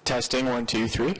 Testing, 1, 2, 3.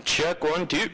Check 1, 2.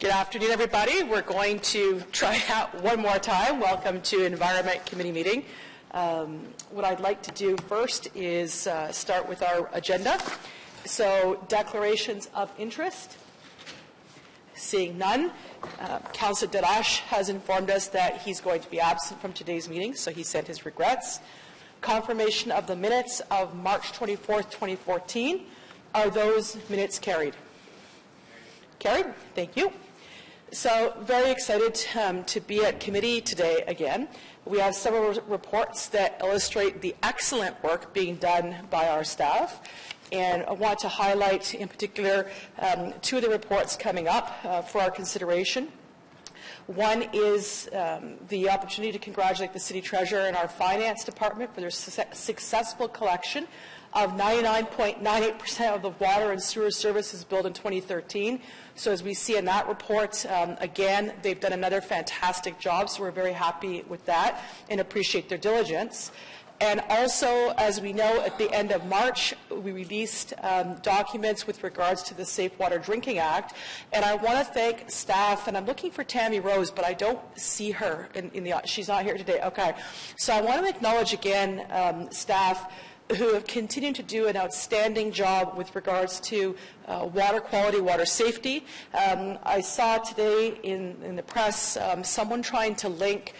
Good afternoon, everybody. We're going to try out one more time. Welcome to Environment Committee meeting. What I'd like to do first is start with our agenda. So, declarations of interest. Seeing none, Councillor Darash has informed us that he's going to be absent from today's meeting, so he sent his regrets. Confirmation of the minutes of March 24th, 2014. Are those minutes carried? Carried. Thank you. So, very excited to be at committee today again. We have several reports that illustrate the excellent work being done by our staff. And I want to highlight in particular two of the reports coming up for our consideration. One is the opportunity to congratulate the City Treasurer and our Finance Department for their successful collection of 99.98% of the water and sewer services billed in 2013. So as we see in that report, again, they've done another fantastic job, so we're very happy with that and appreciate their diligence. And also, as we know, at the end of March, we released documents with regards to the Safe Water Drinking Act. And I want to thank staff, and I'm looking for Tammy Rose, but I don't see her in the, she's not here today. Okay. So I want to acknowledge again staff who have continued to do an outstanding job with regards to water quality, water safety. I saw today in the press someone trying to link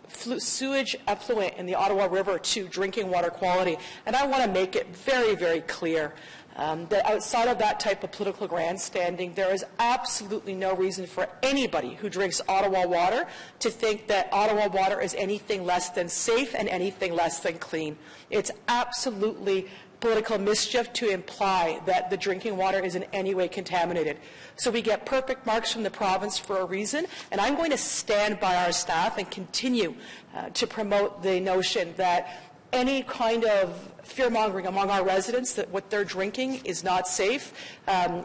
sewage effluent in the Ottawa River to drinking water quality. And I want to make it very, very clear that outside of that type of political grandstanding, there is absolutely no reason for anybody who drinks Ottawa water to think that Ottawa water is anything less than safe and anything less than clean. It's absolutely political mischief to imply that the drinking water is in any way contaminated. So we get perfect marks from the province for a reason, and I'm going to stand by our staff and continue to promote the notion that any kind of fear-mongering among our residents that what they're drinking is not safe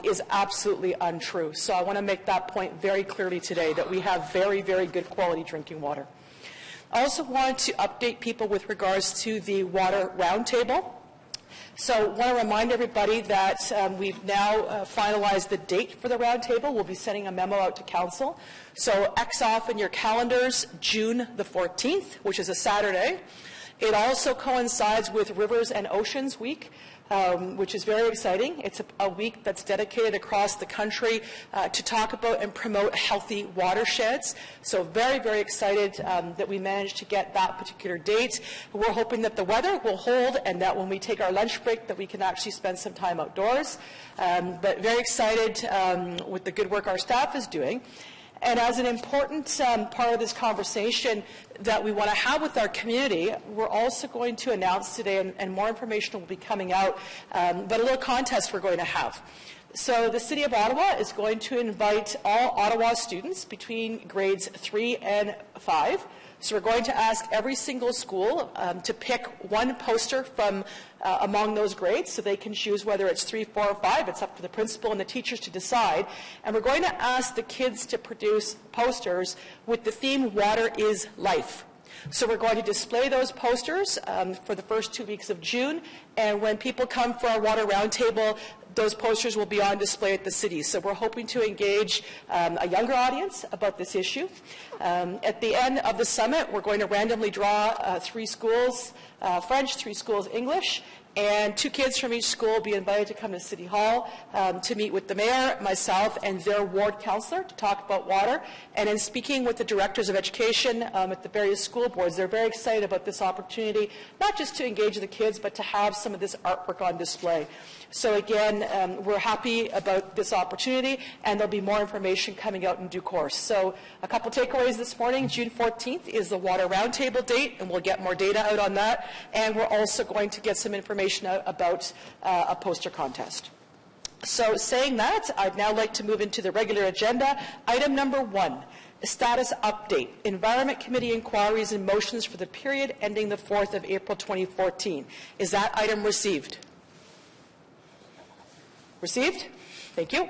is absolutely untrue. So I want to make that point very clearly today, that we have very, very good quality drinking water. I also want to update people with regards to the Water Roundtable. So I want to remind everybody that we've now finalized the date for the roundtable. We'll be sending a memo out to Council. So X off in your calendars June the 14th, which is a Saturday. It also coincides with Rivers and Oceans Week, which is very exciting. It's a week that's dedicated across the country to talk about and promote healthy watersheds. So very, very excited that we managed to get that particular date. We're hoping that the weather will hold and that when we take our lunch break that we can actually spend some time outdoors. But very excited with the good work our staff is doing. And as an important part of this conversation that we want to have with our community, we're also going to announce today, and more information will be coming out, but a little contest we're going to have. So the City of Ottawa is going to invite all Ottawa students between grades 3 and 5. So we're going to ask every single school to pick one poster from among those grades, so they can choose whether it's 3, 4, or 5. It's up to the principal and the teachers to decide. And we're going to ask the kids to produce posters with the theme, Water is Life. So we're going to display those posters for the first 2 weeks of June, and when people come for our Water Roundtable, those posters will be on display at the city. So we're hoping to engage a younger audience about this issue. At the end of the summit, we're going to randomly draw 3 schools French, 3 schools English, and 2 kids from each school will be invited to come to City Hall to meet with the mayor, myself, and their ward councillor to talk about water. And in speaking with the directors of education at the various school boards, they're very excited about this opportunity, not just to engage the kids, but to have some of this artwork on display. So again, we're happy about this opportunity, and there'll be more information coming out in due course. So a couple takeaways this morning. June 14th is the Water Roundtable date, and we'll get more data out on that. And we're also going to get some information out about a poster contest. So saying that, I'd now like to move into the regular agenda. Item number 1, status update. Environment Committee inquiries and motions for the period ending the 4th of April 2014. Is that item received? Received? Thank you.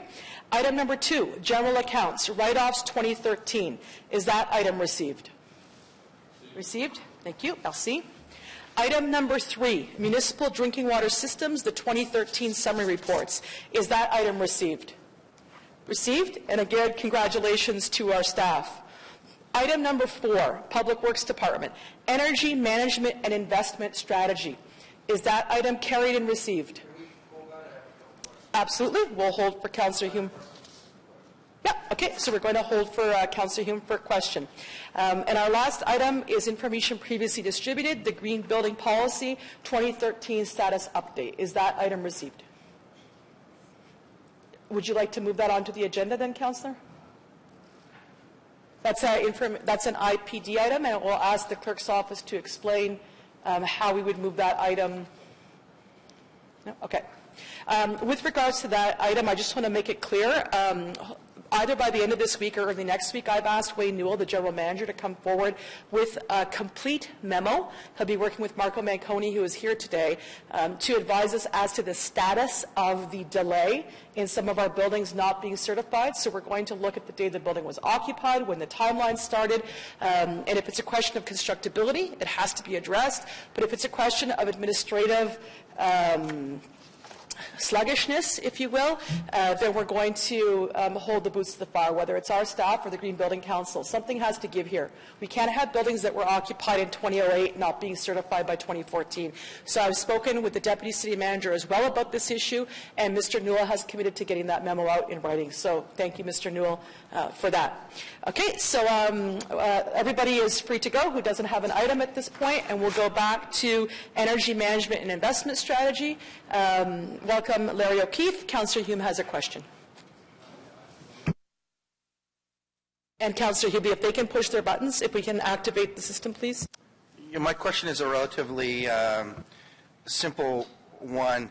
Item number 2, general accounts, write-offs 2013. Is that item received? Received? Thank you. Merci. Item number 3, municipal drinking water systems, the 2013 summary reports. Is that item received? Received, and again, congratulations to our staff. Item number 4, Public Works Department, Energy Management and Investment Strategy. Is that item carried and received? Absolutely. We'll hold for Councillor Hume. Yeah, okay, so we're going to hold for Councillor Hume for a question. And our last item is information previously distributed, the Green Building Policy 2013 status update. Is that item received? Would you like to move that onto the agenda then, Councillor? That's an IPD item, and we'll ask the clerk's office to explain how we would move that item. No? Okay. With regards to that item, I just want to make it clear, either by the end of this week or early next week, I've asked Wayne Newell, the General Manager, to come forward with a complete memo. He'll be working with Marco Manconi, who is here today, to advise us as to the status of the delay in some of our buildings not being certified. So we're going to look at the day the building was occupied, when the timeline started, and if it's a question of constructability, it has to be addressed. But if it's a question of administrative sluggishness, if you will, then we're going to hold the boots to the fire, whether it's our staff or the Green Building Council. Something has to give here. We can't have buildings that were occupied in 2008 not being certified by 2014. So I've spoken with the Deputy City Manager as well about this issue, and Mr. Newell has committed to getting that memo out in writing. So thank you, Mr. Newell, for that. Okay, so everybody is free to go who doesn't have an item at this point, and we'll go back to Energy Management and Investment Strategy. Welcome, Larry O'Keefe. Councillor Hume has a question. And Councillor Hubie, if they can push their buttons, if we can activate the system, please. Yeah, my question is a relatively simple one.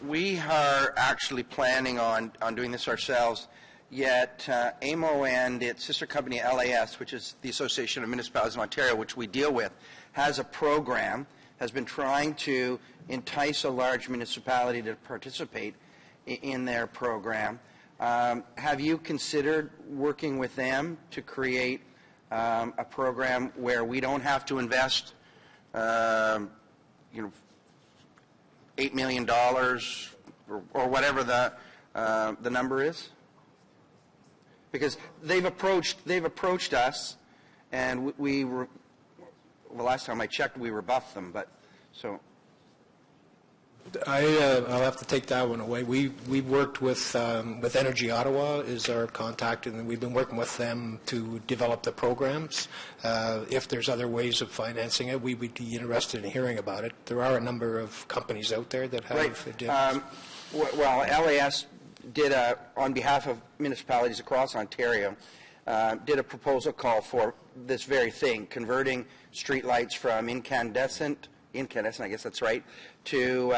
We are actually planning on doing this ourselves, yet AMO and its sister company LAS, which is the Association of Municipalities of Ontario, which we deal with, has a program, has been trying to entice a large municipality to participate in their program. Have you considered working with them to create a program where we don't have to invest, $8 million or whatever the number is? Because they've approached us, and the last time I checked, we rebuffed them. But so. I'll have to take that one away. We worked with Energy Ottawa is our contact, and we've been working with them to develop the programs. If there's other ways of financing it, we would be interested in hearing about it. There are a number of companies out there that have. Right. Well, LAS did on behalf of municipalities across Ontario, did a proposal call for this very thing, converting streetlights from incandescent, I guess that's right, to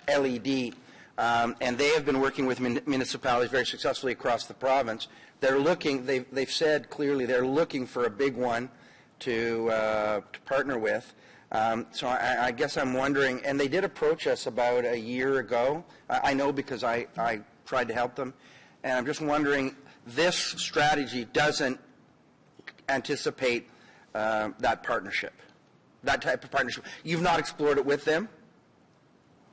LED. And they have been working with municipalities very successfully across the province. They're looking, they've said clearly they're looking for a big one to partner with. So I guess I'm wondering, and they did approach us about a year ago. I know because I tried to help them. And I'm just wondering, this strategy doesn't anticipate that partnership. That type of partnership. You've not explored it with them?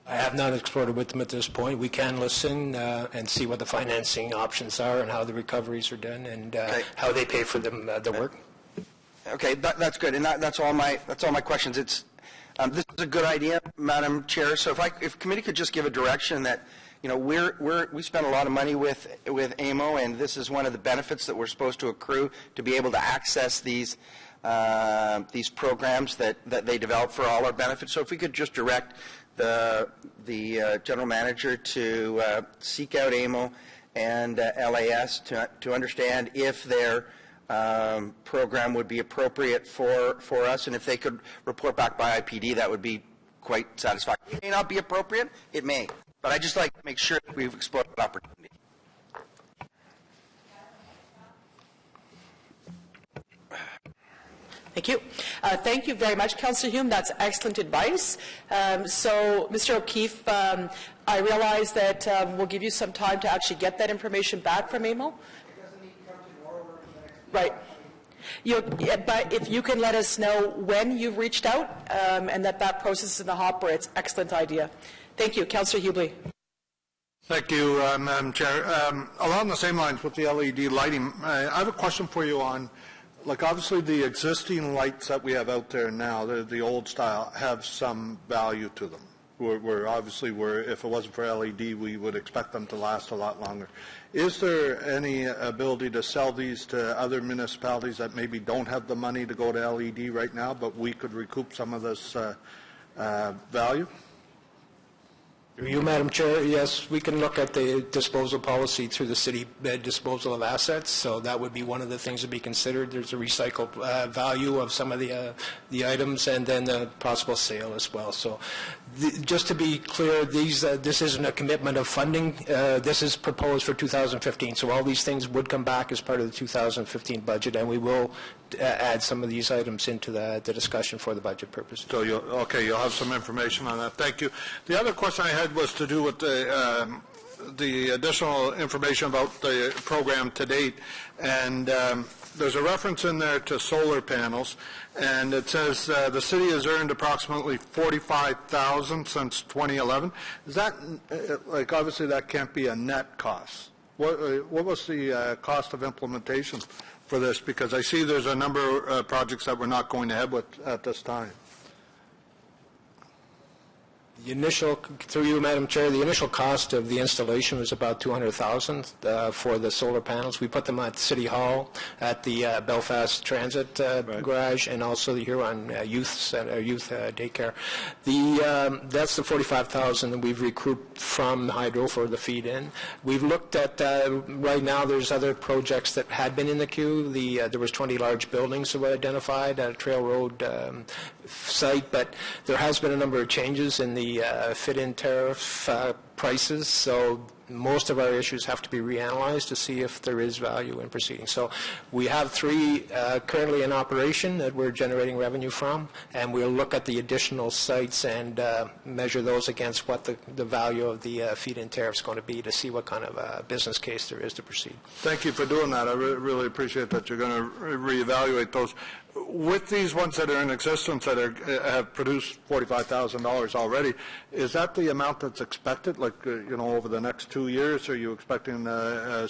I have not explored it with them at this point. We can listen and see what the financing options are and how the recoveries are done and how they pay for them the work. Okay, that's good, and that's all my questions. It's this is a good idea, Madam Chair. So if committee could just give a direction that, we spend a lot of money with AMO, and this is one of the benefits that we're supposed to accrue to be able to access these programs that they develop for all our benefits. So if we could just direct the general manager to seek out AMO and LAS to understand if their program would be appropriate for us, and if they could report back by IPD, that would be quite satisfying. It may not be appropriate, it may, but I'd just like to make sure that we've explored that opportunity. Thank you. Thank you very much, Councillor Hume. That's excellent advice. So, Mr. O'Keefe, I realize that we'll give you some time to actually get that information back from AMO. Right. But if you can let us know when you've reached out and that process is in the hopper, it's an excellent idea. Thank you. Councillor Hubley. Thank you, Madam Chair. Along the same lines with the LED lighting, I have a question for you on, like, obviously the existing lights that we have out there now, the old style, have some value to them. If it wasn't for LED, we would expect them to last a lot longer. Is there any ability to sell these to other municipalities that maybe don't have the money to go to LED right now, but we could recoup some of this value? Through you, Madam Chair, yes, we can look at the disposal policy through the city disposal of assets, so that would be one of the things to be considered. There's a recycled value of some of the items, and then the possible sale as well. So just to be clear, this isn't a commitment of funding. This is proposed for 2015, so all these things would come back as part of the 2015 budget, and we will add some of these items into the discussion for the budget purposes. So you'll have some information on that. Thank you. The other question I had was to do with the additional information about the program to date, and there's a reference in there to solar panels, and it says the city has earned approximately $45,000 since 2011. Is that like, obviously that can't be a net cost? What was the cost of implementation for this? Because I see there's a number of projects that we're not going ahead with at this time. The initial, through you, Madam Chair, the initial cost of the installation was about $200,000 for the solar panels. We put them at City Hall, at the Belfast Transit Garage, and also here on youth daycare. That's the $45,000 that we've recouped from Hydro for the feed-in. We've looked at right now. There's other projects that had been in the queue. There was 20 large buildings that were identified at a Trail Road site, but there has been a number of changes in the fit-in tariff prices, so most of our issues have to be reanalyzed to see if there is value in proceeding. So we have 3 currently in operation that we're generating revenue from, and we'll look at the additional sites and measure those against what the value of the feed-in tariff is going to be to see what kind of business case there is to proceed. Thank you for doing that. I really appreciate that you're going to reevaluate those. With these ones that are in existence that have produced $45,000 already, is that the amount that's expected, like, over the next 2 years? Are you expecting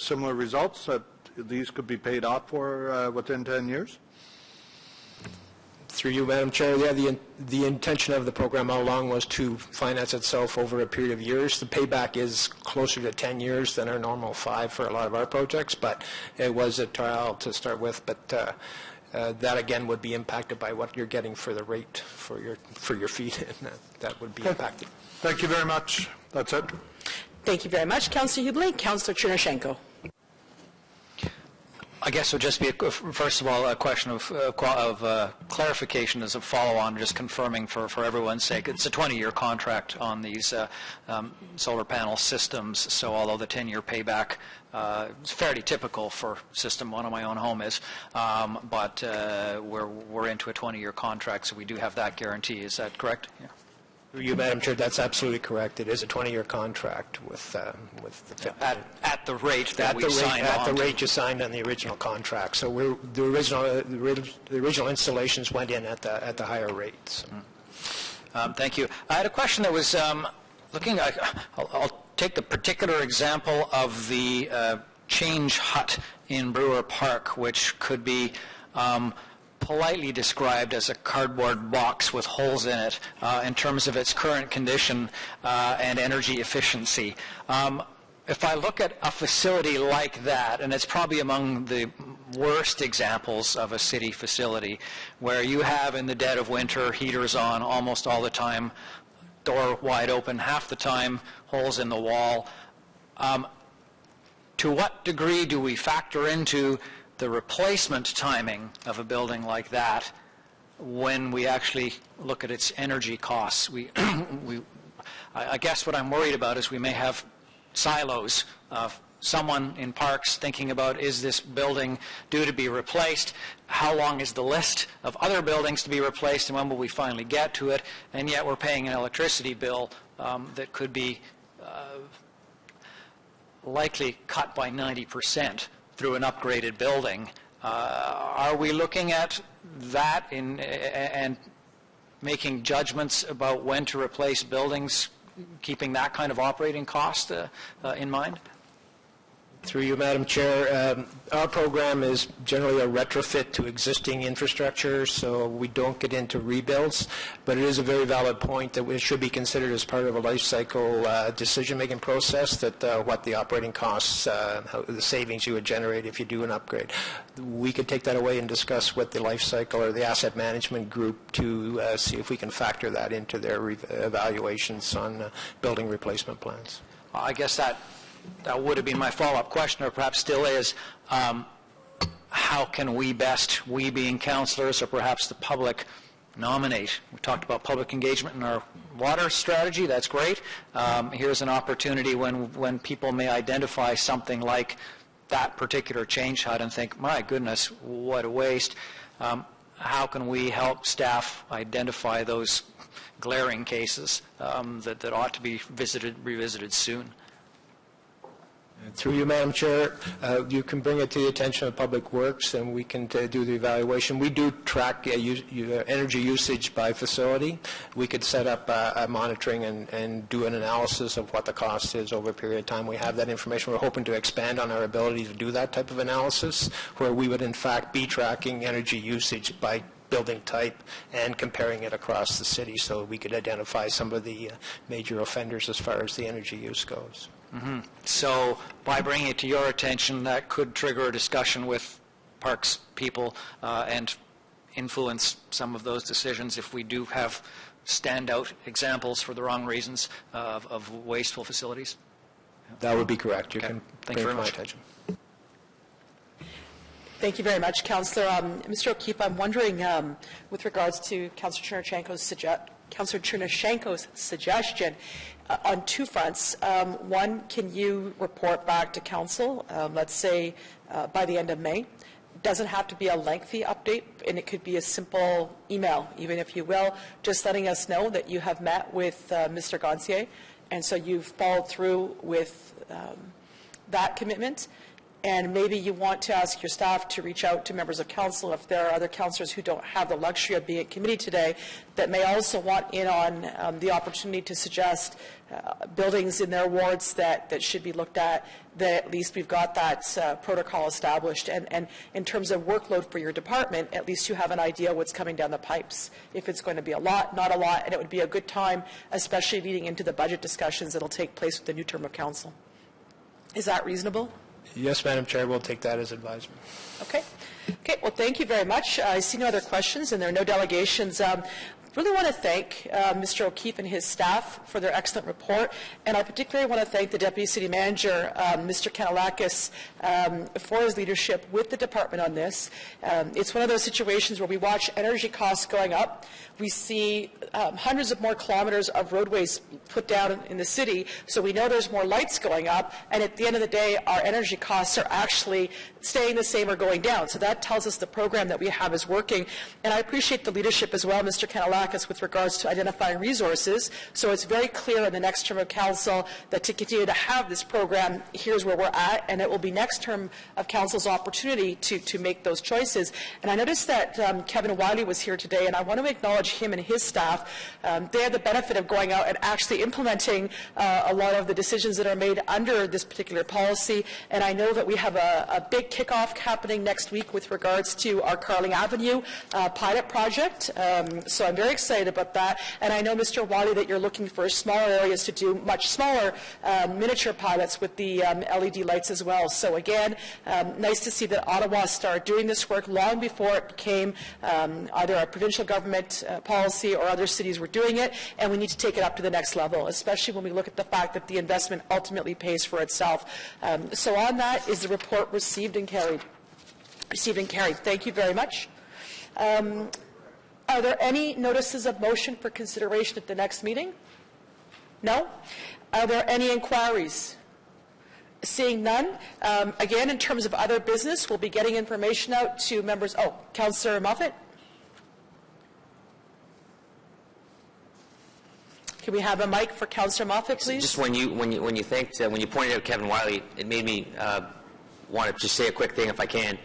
similar results, that these could be paid off for within 10 years? Through you, Madam Chair, yeah, the intention of the program all along was to finance itself over a period of years. The payback is closer to 10 years than our normal 5 for a lot of our projects, but it was a trial to start with. But that again would be impacted by what you're getting for the rate for your feed, and that would be impacted. Thank you very much. That's it. Thank you very much, Councillor Hubley. Councillor Chernushenko. I guess it would just be, first of all, a question of clarification as a follow-on, just confirming for everyone's sake. It's a 20-year contract on these solar panel systems, so although the 10-year payback is fairly typical for system one of my own home is, but we're into a 20-year contract, so we do have that guarantee. Is that correct? Yeah. You, Madam Chair, that's absolutely correct. It is a 20-year contract with the at the rate that we signed on. At the rate you signed on the original contract. So the original installations went in at the higher rates. Thank you. I had a question that was looking. I'll take the particular example of the change hut in Brewer Park, which could be politely described as a cardboard box with holes in it in terms of its current condition and energy efficiency. If I look at a facility like that, and it's probably among the worst examples of a city facility, where you have in the dead of winter heaters on almost all the time, door wide open half the time, holes in the wall, to what degree do we factor into the replacement timing of a building like that when we actually look at its energy costs? I guess what I'm worried about is we may have silos of someone in parks thinking about, is this building due to be replaced? How long is the list of other buildings to be replaced, and when will we finally get to it? And yet we're paying an electricity bill that could be likely cut by 90% through an upgraded building. Are we looking at that and making judgments about when to replace buildings keeping that kind of operating cost in mind? Through you, Madam Chair, our program is generally a retrofit to existing infrastructure, so we don't get into rebuilds, but it is a very valid point that it should be considered as part of a life cycle decision-making process, that what the operating costs, the savings you would generate if you do an upgrade. We could take that away and discuss with the life cycle or the asset management group to see if we can factor that into their evaluations on building replacement plans. I guess that would have been my follow-up question, or perhaps still is, how can we best, we being councillors or perhaps the public, nominate? We talked about public engagement in our water strategy. That's great. Here's an opportunity when people may identify something like that particular change hut and think, my goodness, what a waste. How can we help staff identify those glaring cases that ought to be revisited soon? Through you, Madam Chair, you can bring it to the attention of Public Works, and we can do the evaluation. We do track energy usage by facility. We could set up monitoring and do an analysis of what the cost is over a period of time. We have that information. We're hoping to expand on our ability to do that type of analysis, where we would in fact be tracking energy usage by building type and comparing it across the city, so we could identify some of the major offenders as far as the energy use goes. Mm-hmm. So by bringing it to your attention, that could trigger a discussion with parks people and influence some of those decisions if we do have standout examples for the wrong reasons of wasteful facilities? That would be correct. You okay. can Thank you very much. Attention. Thank you very much, Councillor. Mr. O'Keefe, I'm wondering, with regards to Councillor Chernyshenko's suggestion, on two fronts. One, can you report back to Council, let's say by the end of May? It doesn't have to be a lengthy update, and it could be a simple email, even if you will, just letting us know that you have met with Mr. Gancier, and so you've followed through with that commitment. And maybe you want to ask your staff to reach out to members of council if there are other councillors who don't have the luxury of being at committee today that may also want in on the opportunity to suggest buildings in their wards that should be looked at, that at least we've got that protocol established. And in terms of workload for your department, at least you have an idea what's coming down the pipes, if it's going to be a lot, not a lot, and it would be a good time, especially leading into the budget discussions that will take place with the new term of council. Is that reasonable? Yes, Madam Chair, we'll take that as advisement. Okay. Okay, well, thank you very much. I see no other questions, and there are no delegations. Really want to thank Mr. O'Keefe and his staff for their excellent report, and I particularly want to thank the Deputy City Manager, Mr. Kanalakis, for his leadership with the department on this. It's one of those situations where we watch energy costs going up. We see hundreds of more kilometers of roadways put down in the city, so we know there's more lights going up, and at the end of the day, our energy costs are actually staying the same or going down. So that tells us the program that we have is working, and I appreciate the leadership as well, Mr. Kanalakis, with regards to identifying resources. So it's very clear in the next term of council that to continue to have this program, here's where we're at, and it will be next term of council's opportunity to make those choices. And I noticed that Kevin Wiley was here today, and I want to acknowledge him and his staff. They have the benefit of going out and actually implementing a lot of the decisions that are made under this particular policy, and I know that we have a big kickoff happening next week with regards to our Carling Avenue pilot project. So I'm very excited about that, and I know, Mr. Wiley, that you're looking for smaller areas to do much smaller miniature pilots with the LED lights as well. So again, nice to see that Ottawa started doing this work long before it became either a provincial government policy or other cities were doing it, and we need to take it up to the next level, especially when we look at the fact that the investment ultimately pays for itself. So on that, is the report received and carried? Received and carried. Thank you very much. Are there any notices of motion for consideration at the next meeting? No? Are there any inquiries? Seeing none, again, in terms of other business, we'll be getting information out to members. Oh, Councillor Moffat? Can we have a mic for Councillor Moffat, please? Just when you pointed out Kevin Wiley, it made me want to just say a quick thing if I can.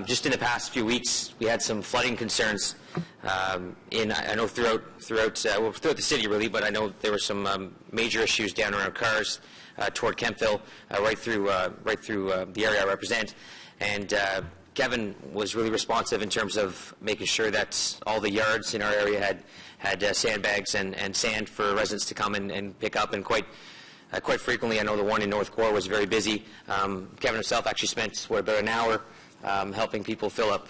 Just in the past few weeks, we had some flooding concerns I know throughout the city really, but I know there were some major issues down around Cars toward Kempville, right through the area I represent, and Kevin was really responsive in terms of making sure that all the yards in our area had sandbags and sand for residents to come and pick up, and quite frequently. I know the one in North Gore was very busy. Kevin himself actually spent about an hour helping people fill up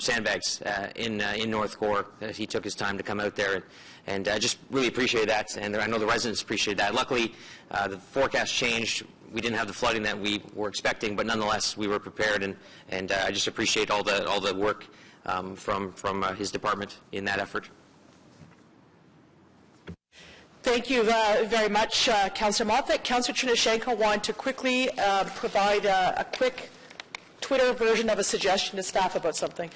sandbags in North Gore. He took his time to come out there, and I just really appreciate that, and I know the residents appreciate that. Luckily, the forecast changed. We didn't have the flooding that we were expecting, but nonetheless, we were prepared, and I just appreciate all the work from his department in that effort. Thank you very much, Councillor Moffat. Councillor Chernushenko wanted to quickly provide a quick Twitter version of a suggestion to staff about something.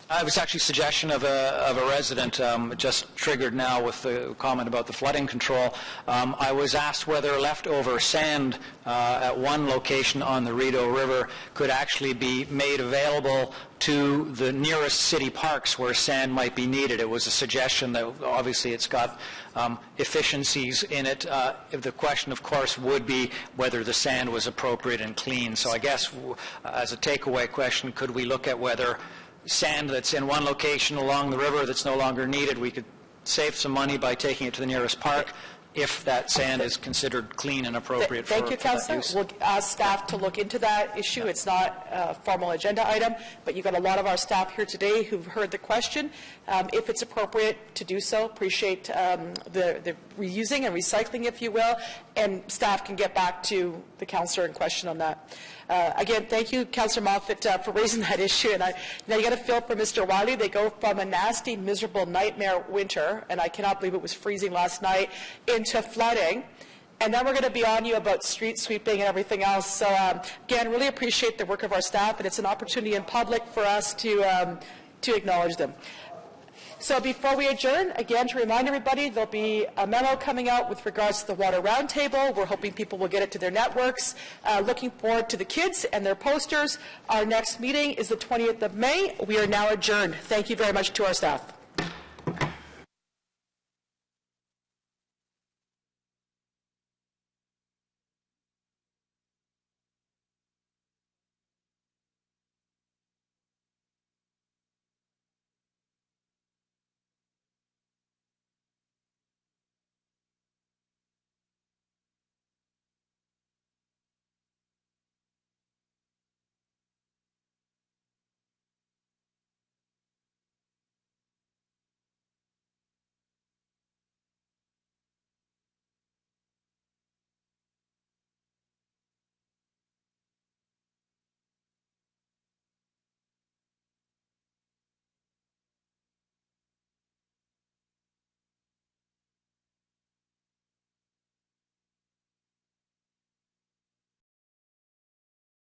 It was actually a suggestion of a resident, just triggered now with the comment about the flooding control. I was asked whether leftover sand at one location on the Rideau River could actually be made available to the nearest city parks where sand might be needed. It was a suggestion that obviously it's got efficiencies in it. The question, of course, would be whether the sand was appropriate and clean. So I guess as a takeaway question, could we look at whether sand that's in one location along the river that's no longer needed, we could save some money by taking it to the nearest park if that sand is considered clean and appropriate Thank you, for Councillor. that use. We'll ask staff to look into that issue. It's not a formal agenda item, but you've got a lot of our staff here today who've heard the question. If it's appropriate to do so, appreciate the reusing and recycling, if you will, and staff can get back to the councillor in question on that. Again, thank you, Councillor Moffat, for raising that issue. And now you got to feel for Mr. Wiley. They go from a nasty, miserable nightmare winter, and I cannot believe it was freezing last night, into flooding. And then we're going to be on you about street sweeping and everything else. So again, really appreciate the work of our staff, and it's an opportunity in public for us to acknowledge them. So before we adjourn, again, to remind everybody, there'll be a memo coming out with regards to the Water Roundtable. We're hoping people will get it to their networks. Looking forward to the kids and their posters. Our next meeting is the 20th of May. We are now adjourned. Thank you very much to our staff.